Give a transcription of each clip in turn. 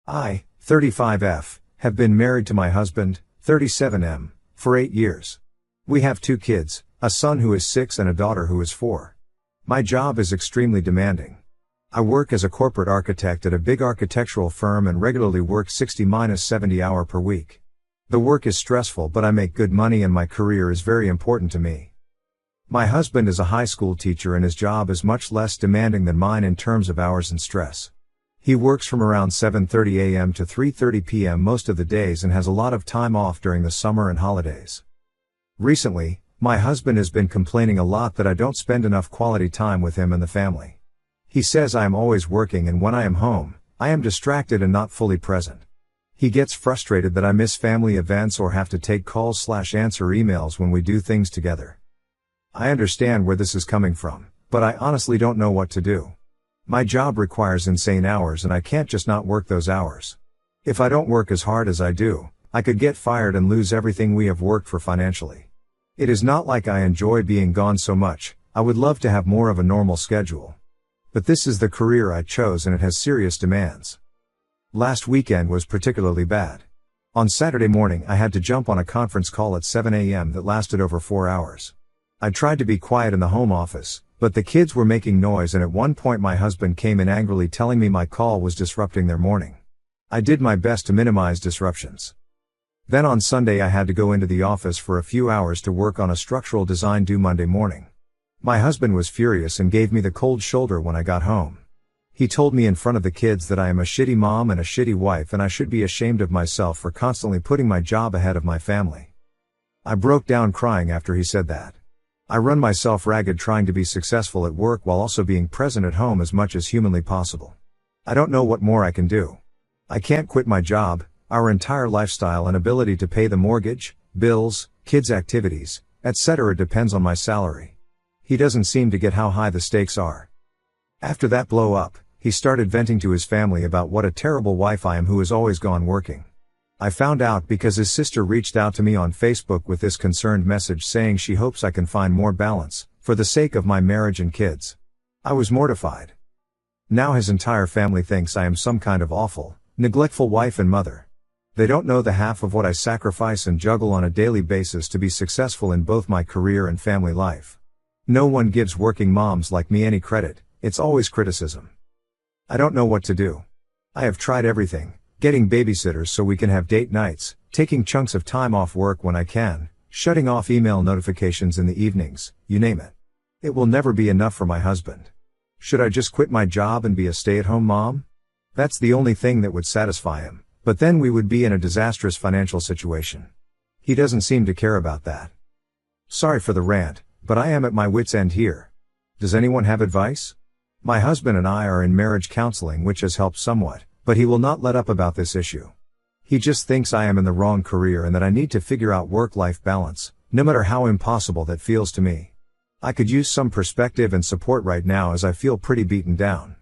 I, 35F, have been married to my husband, 37M, for 8 years. We have 2 kids, a son who is 6 and a daughter who is 4. My job is extremely demanding. I work as a corporate architect at a big architectural firm and regularly work 60-70 hours per week. The work is stressful, but I make good money and my career is very important to me. My husband is a high school teacher and his job is much less demanding than mine in terms of hours and stress. He works from around 7:30 a.m. to 3:30 p.m. most of the days and has a lot of time off during the summer and holidays. Recently, my husband has been complaining a lot that I don't spend enough quality time with him and the family. He says I am always working and when I am home, I am distracted and not fully present. He gets frustrated that I miss family events or have to take calls/answer emails when we do things together. I understand where this is coming from, but I honestly don't know what to do. My job requires insane hours and I can't just not work those hours. If I don't work as hard as I do, I could get fired and lose everything we have worked for financially. It is not like I enjoy being gone so much. I would love to have more of a normal schedule. But this is the career I chose and it has serious demands. Last weekend was particularly bad. On Saturday morning I had to jump on a conference call at 7 a.m. that lasted over 4 hours. I tried to be quiet in the home office, but the kids were making noise and at one point my husband came in angrily telling me my call was disrupting their morning. I did my best to minimize disruptions. Then on Sunday I had to go into the office for a few hours to work on a structural design due Monday morning. My husband was furious and gave me the cold shoulder when I got home. He told me in front of the kids that I am a shitty mom and a shitty wife and I should be ashamed of myself for constantly putting my job ahead of my family. I broke down crying after he said that. I run myself ragged trying to be successful at work while also being present at home as much as humanly possible. I don't know what more I can do. I can't quit my job, our entire lifestyle and ability to pay the mortgage, bills, kids' activities, etc. depends on my salary. He doesn't seem to get how high the stakes are. After that blow up, he started venting to his family about what a terrible wife I am who is always gone working. I found out because his sister reached out to me on Facebook with this concerned message saying she hopes I can find more balance, for the sake of my marriage and kids. I was mortified. Now his entire family thinks I am some kind of awful, neglectful wife and mother. They don't know the half of what I sacrifice and juggle on a daily basis to be successful in both my career and family life. No one gives working moms like me any credit, it's always criticism. I don't know what to do. I have tried everything. Getting babysitters so we can have date nights, taking chunks of time off work when I can, shutting off email notifications in the evenings, you name it. It will never be enough for my husband. Should I just quit my job and be a stay-at-home mom? That's the only thing that would satisfy him, but then we would be in a disastrous financial situation. He doesn't seem to care about that. Sorry for the rant, but I am at my wit's end here. Does anyone have advice? My husband and I are in marriage counseling, which has helped somewhat. But he will not let up about this issue. He just thinks I am in the wrong career and that I need to figure out work-life balance, no matter how impossible that feels to me. I could use some perspective and support right now as I feel pretty beaten down.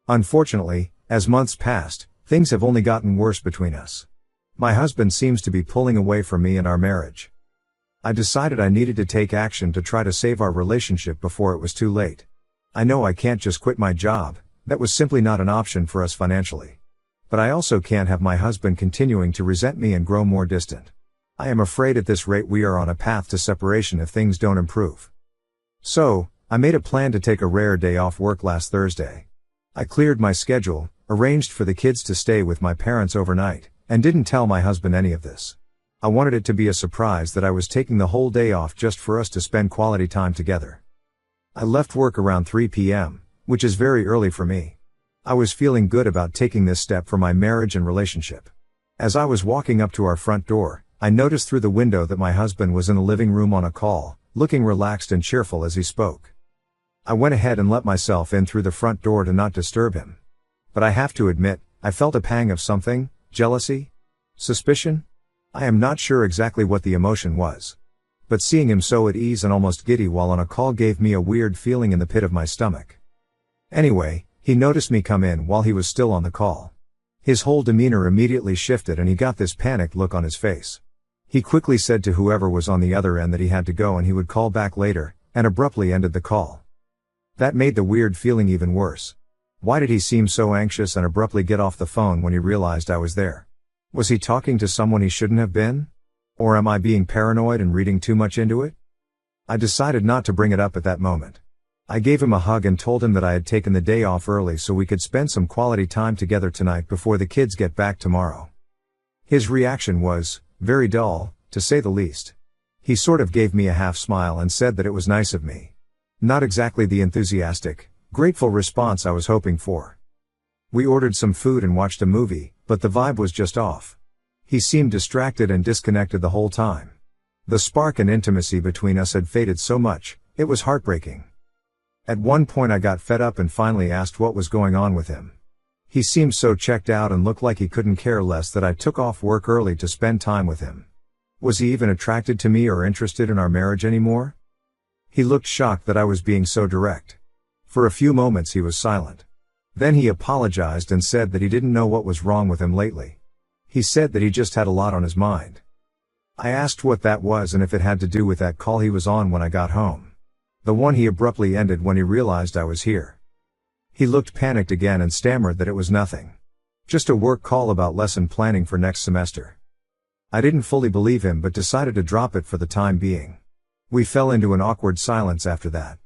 Unfortunately, as months passed, things have only gotten worse between us. My husband seems to be pulling away from me and our marriage. I decided I needed to take action to try to save our relationship before it was too late. I know I can't just quit my job. That was simply not an option for us financially. But I also can't have my husband continuing to resent me and grow more distant. I am afraid at this rate we are on a path to separation if things don't improve. So, I made a plan to take a rare day off work last Thursday. I cleared my schedule, arranged for the kids to stay with my parents overnight, and didn't tell my husband any of this. I wanted it to be a surprise that I was taking the whole day off just for us to spend quality time together. I left work around 3 p.m., which is very early for me. I was feeling good about taking this step for my marriage and relationship. As I was walking up to our front door, I noticed through the window that my husband was in the living room on a call, looking relaxed and cheerful as he spoke. I went ahead and let myself in through the front door to not disturb him. But I have to admit, I felt a pang of something, jealousy? Suspicion? I am not sure exactly what the emotion was. But seeing him so at ease and almost giddy while on a call gave me a weird feeling in the pit of my stomach. Anyway, he noticed me come in while he was still on the call. His whole demeanor immediately shifted and he got this panicked look on his face. He quickly said to whoever was on the other end that he had to go and he would call back later, and abruptly ended the call. That made the weird feeling even worse. Why did he seem so anxious and abruptly get off the phone when he realized I was there? Was he talking to someone he shouldn't have been? Or am I being paranoid and reading too much into it? I decided not to bring it up at that moment. I gave him a hug and told him that I had taken the day off early so we could spend some quality time together tonight before the kids get back tomorrow. His reaction was very dull, to say the least. He sort of gave me a half smile and said that it was nice of me. Not exactly the enthusiastic, grateful response I was hoping for. We ordered some food and watched a movie, but the vibe was just off. He seemed distracted and disconnected the whole time. The spark and intimacy between us had faded so much, it was heartbreaking. At one point I got fed up and finally asked what was going on with him. He seemed so checked out and looked like he couldn't care less that I took off work early to spend time with him. Was he even attracted to me or interested in our marriage anymore? He looked shocked that I was being so direct. For a few moments he was silent. Then he apologized and said that he didn't know what was wrong with him lately. He said that he just had a lot on his mind. I asked what that was and if it had to do with that call he was on when I got home. The one he abruptly ended when he realized I was here. He looked panicked again and stammered that it was nothing. Just a work call about lesson planning for next semester. I didn't fully believe him but decided to drop it for the time being. We fell into an awkward silence after that.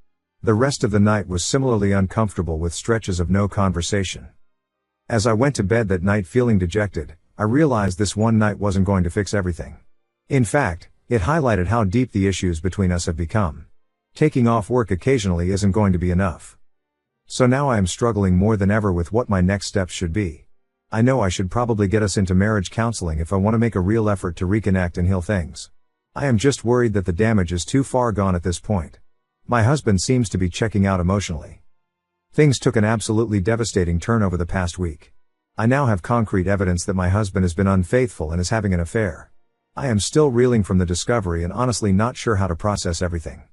The rest of the night was similarly uncomfortable with stretches of no conversation. As I went to bed that night feeling dejected, I realized this one night wasn't going to fix everything. In fact, it highlighted how deep the issues between us have become. Taking off work occasionally isn't going to be enough. So now I am struggling more than ever with what my next steps should be. I know I should probably get us into marriage counseling if I want to make a real effort to reconnect and heal things. I am just worried that the damage is too far gone at this point. My husband seems to be checking out emotionally. Things took an absolutely devastating turn over the past week. I now have concrete evidence that my husband has been unfaithful and is having an affair. I am still reeling from the discovery and honestly not sure how to process everything.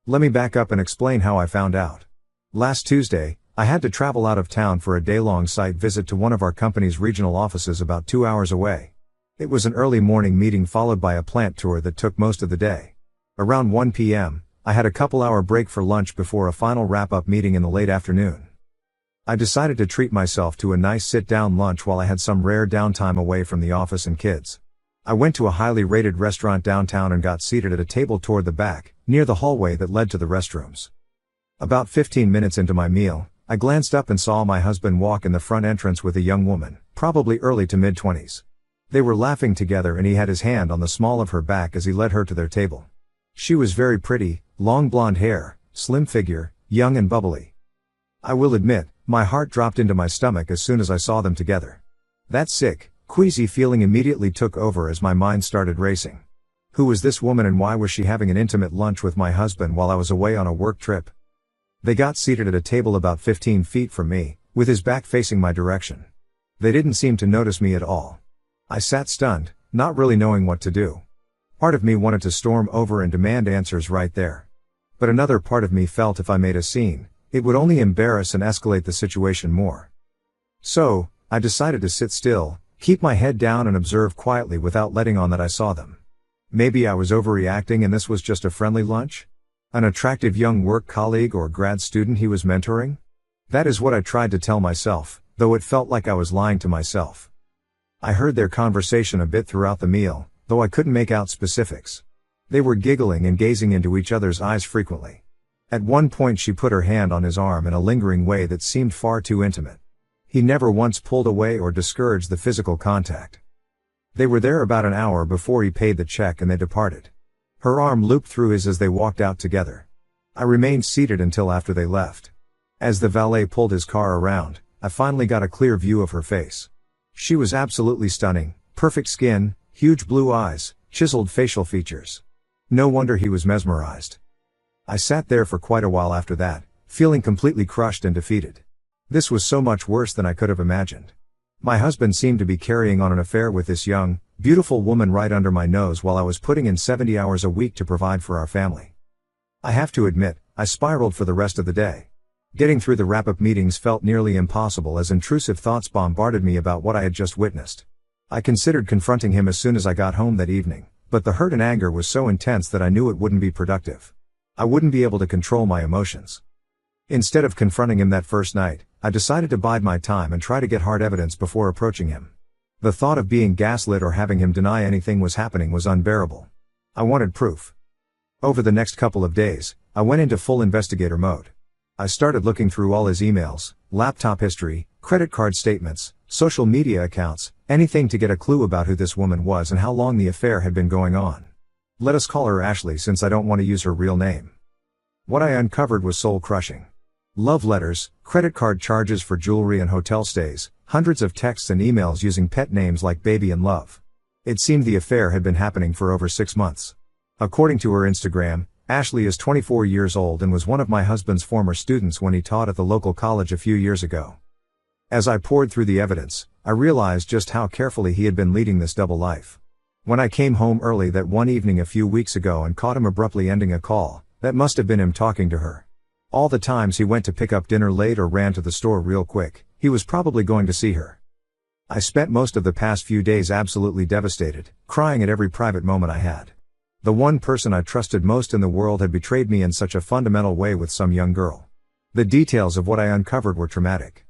Let me back up and explain how I found out. Last Tuesday, I had to travel out of town for a day-long site visit to one of our company's regional offices about 2 hours away. It was an early morning meeting followed by a plant tour that took most of the day. Around 1 p.m., I had a couple-hour break for lunch before a final wrap-up meeting in the late afternoon. I decided to treat myself to a nice sit-down lunch while I had some rare downtime away from the office and kids. I went to a highly rated restaurant downtown and got seated at a table toward the back, near the hallway that led to the restrooms. About 15 minutes into my meal, I glanced up and saw my husband walk in the front entrance with a young woman, probably early to mid-20s. They were laughing together and he had his hand on the small of her back as he led her to their table. She was very pretty, long blonde hair, slim figure, young and bubbly. I will admit, my heart dropped into my stomach as soon as I saw them together. That sick, queasy feeling immediately took over as my mind started racing. Who was this woman and why was she having an intimate lunch with my husband while I was away on a work trip? They got seated at a table about 15 feet from me, with his back facing my direction. They didn't seem to notice me at all. I sat stunned, not really knowing what to do. Part of me wanted to storm over and demand answers right there. But another part of me felt if I made a scene, it would only embarrass and escalate the situation more. So, I decided to sit still, keep my head down and observe quietly without letting on that I saw them. Maybe I was overreacting and this was just a friendly lunch? An attractive young work colleague or grad student he was mentoring? That is what I tried to tell myself, though it felt like I was lying to myself. I heard their conversation a bit throughout the meal, though I couldn't make out specifics. They were giggling and gazing into each other's eyes frequently. At one point she put her hand on his arm in a lingering way that seemed far too intimate. He never once pulled away or discouraged the physical contact. They were there about an hour before he paid the check and they departed. Her arm looped through his as they walked out together. I remained seated until after they left. As the valet pulled his car around, I finally got a clear view of her face. She was absolutely stunning, perfect skin, huge blue eyes, chiseled facial features. No wonder he was mesmerized. I sat there for quite a while after that, feeling completely crushed and defeated. This was so much worse than I could have imagined. My husband seemed to be carrying on an affair with this young, beautiful woman right under my nose while I was putting in 70 hours a week to provide for our family. I have to admit, I spiraled for the rest of the day. Getting through the wrap-up meetings felt nearly impossible as intrusive thoughts bombarded me about what I had just witnessed. I considered confronting him as soon as I got home that evening, but the hurt and anger was so intense that I knew it wouldn't be productive. I wouldn't be able to control my emotions. Instead of confronting him that first night, I decided to bide my time and try to get hard evidence before approaching him. The thought of being gaslit or having him deny anything was happening was unbearable. I wanted proof. Over the next couple of days, I went into full investigator mode. I started looking through all his emails, laptop history, credit card statements, social media accounts, anything to get a clue about who this woman was and how long the affair had been going on. Let us call her Ashley since I don't want to use her real name. What I uncovered was soul-crushing. Love letters, credit card charges for jewelry and hotel stays, hundreds of texts and emails using pet names like Baby and Love. It seemed the affair had been happening for over 6 months. According to her Instagram, Ashley is 24 years old and was one of my husband's former students when he taught at the local college a few years ago. As I poured through the evidence, I realized just how carefully he had been leading this double life. When I came home early that one evening a few weeks ago and caught him abruptly ending a call, that must have been him talking to her. All the times he went to pick up dinner late or ran to the store real quick, he was probably going to see her. I spent most of the past few days absolutely devastated, crying at every private moment I had. The one person I trusted most in the world had betrayed me in such a fundamental way with some young girl. The details of what I uncovered were traumatic.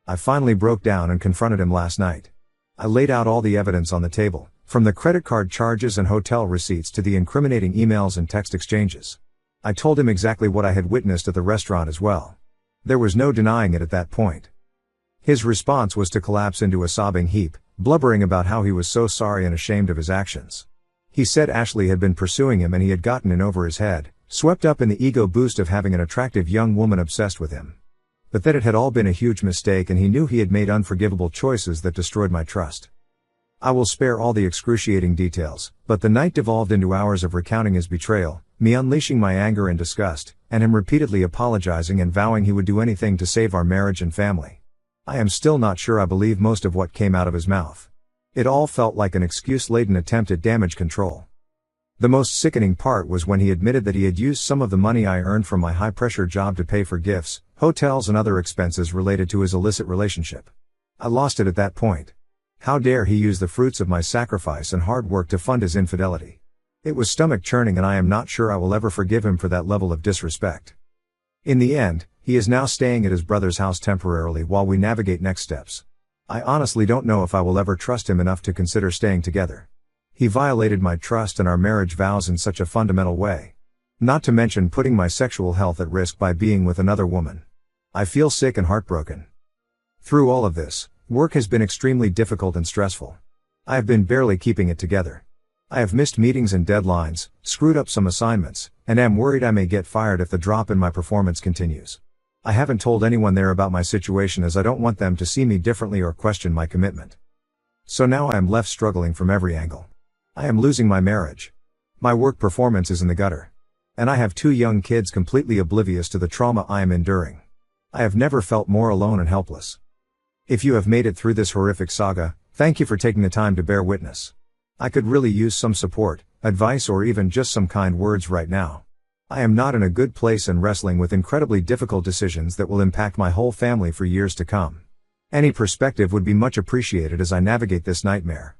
I finally broke down and confronted him last night. I laid out all the evidence on the table, from the credit card charges and hotel receipts to the incriminating emails and text exchanges. I told him exactly what I had witnessed at the restaurant as well. There was no denying it at that point. His response was to collapse into a sobbing heap, blubbering about how he was so sorry and ashamed of his actions. He said Ashley had been pursuing him and he had gotten in over his head, swept up in the ego boost of having an attractive young woman obsessed with him. But that it had all been a huge mistake and he knew he had made unforgivable choices that destroyed my trust. I will spare all the excruciating details, but the night devolved into hours of recounting his betrayal, me unleashing my anger and disgust, and him repeatedly apologizing and vowing he would do anything to save our marriage and family. I am still not sure I believe most of what came out of his mouth. It all felt like an excuse-laden attempt at damage control. The most sickening part was when he admitted that he had used some of the money I earned from my high-pressure job to pay for gifts, hotels and other expenses related to his illicit relationship. I lost it at that point. How dare he use the fruits of my sacrifice and hard work to fund his infidelity? It was stomach-churning and I am not sure I will ever forgive him for that level of disrespect. In the end, he is now staying at his brother's house temporarily while we navigate next steps. I honestly don't know if I will ever trust him enough to consider staying together. He violated my trust and our marriage vows in such a fundamental way. Not to mention putting my sexual health at risk by being with another woman. I feel sick and heartbroken. Through all of this, work has been extremely difficult and stressful. I have been barely keeping it together. I have missed meetings and deadlines, screwed up some assignments, and am worried I may get fired if the drop in my performance continues. I haven't told anyone there about my situation as I don't want them to see me differently or question my commitment. So now I am left struggling from every angle. I am losing my marriage. My work performance is in the gutter. And I have 2 young kids completely oblivious to the trauma I am enduring. I have never felt more alone and helpless. If you have made it through this horrific saga, thank you for taking the time to bear witness. I could really use some support, advice or even just some kind words right now. I am not in a good place and wrestling with incredibly difficult decisions that will impact my whole family for years to come. Any perspective would be much appreciated as I navigate this nightmare.